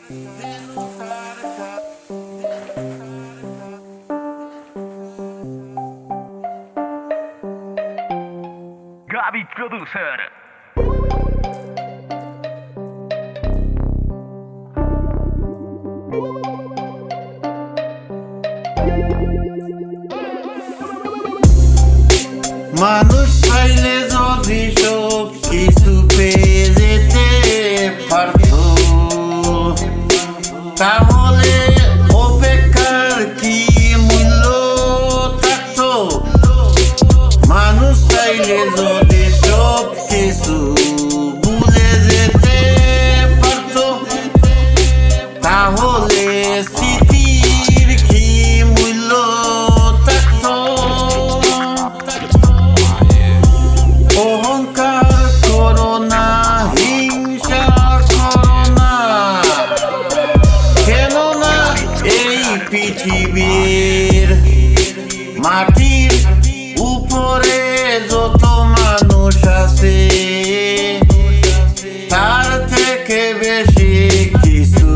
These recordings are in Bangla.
Gabi Producer. মানুষ চাইলে যদি সব কিছু পেয়ে যেতে পারত, তাহলে অপেক্ষার কি মূল্য থাকতো? মানুষ চাইলে যদি সব কিছু ভুলে যেতে পারত, তাহলে স্মৃতির কি মূল্য থাকতো? অহংকার করো না, হিংসা করো না, কেননা এই পৃথিবীর মাটির উপরে যত মানুষ আছে, তার থেকে বেশি কিছু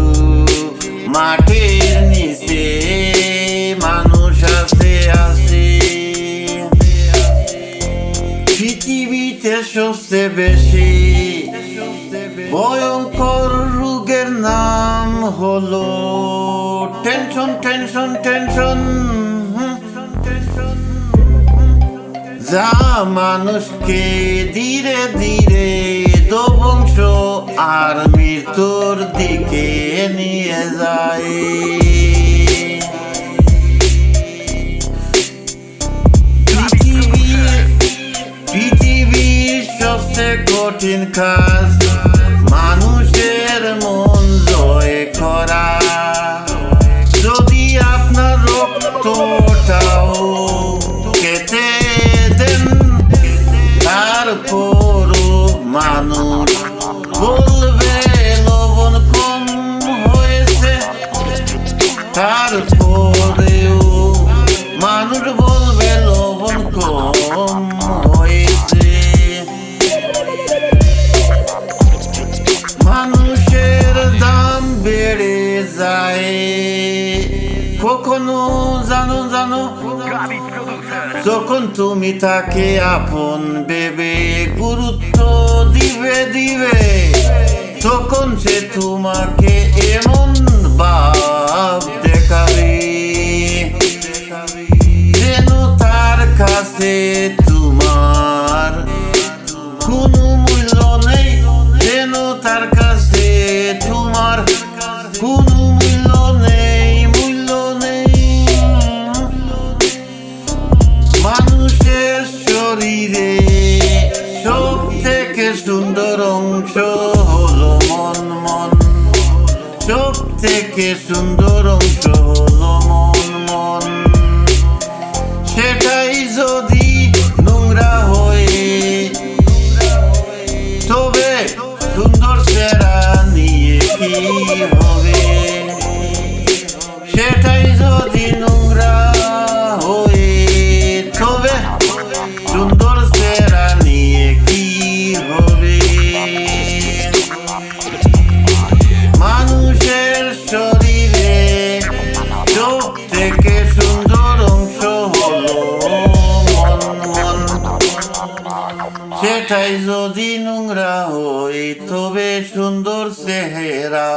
মাটির নিচে মানুষ আছে। পৃথিবীতে সবচেয়ে বেশি ভয়ঙ্কর রোগের নাম হলো টেনশন, টেনশন, টেনশন, যা মানুষকে ধীরে ধীরে ধ্বংস আর মৃত্যুর দিকে নিয়ে যায়। পৃথিবীর সবচেয়ে কঠিন কাজ মানুষের মন জয় করা। যদি আপনার রক্তটাও কেটে দেন, তারপরও মানুষ বলবে লবণ কম হয়েছে, তারপরেও মানুষ বলবে লবণ কম হয়েছে। মানুষের দাম বেড়ে যায় কখনো, জানো Gabi Producer. যখন তুমি তাকে আপন ভেবে গুরুত্ব দিবে, তখন সে তোমাকে এমন ভাব দেখাবে যেন তার কাছে তোমার কোনো মূল্য নেই, যেন তার কাছে তোমার কোনো মূল্য নেই, মূল্য নেই। মানুষের শরীরে সব থেকে সুন্দর অংশ হলো মন, সব থেকে সুন্দর অংশ হলো মন। সেটাই যদি নোংরা হয়ে, তবে সুন্দর চেহারা নিয়ে কি হবে? সেটাই যদি নোংরা হয়ে, তবে সুন্দর চেহারা নিয়ে কি হবে? মানুষের শরীরে সব থেকে সুন্দর অংশ হলো মন, সেটাই যদি নোংরা হয়, তবে সুন্দর চেহারা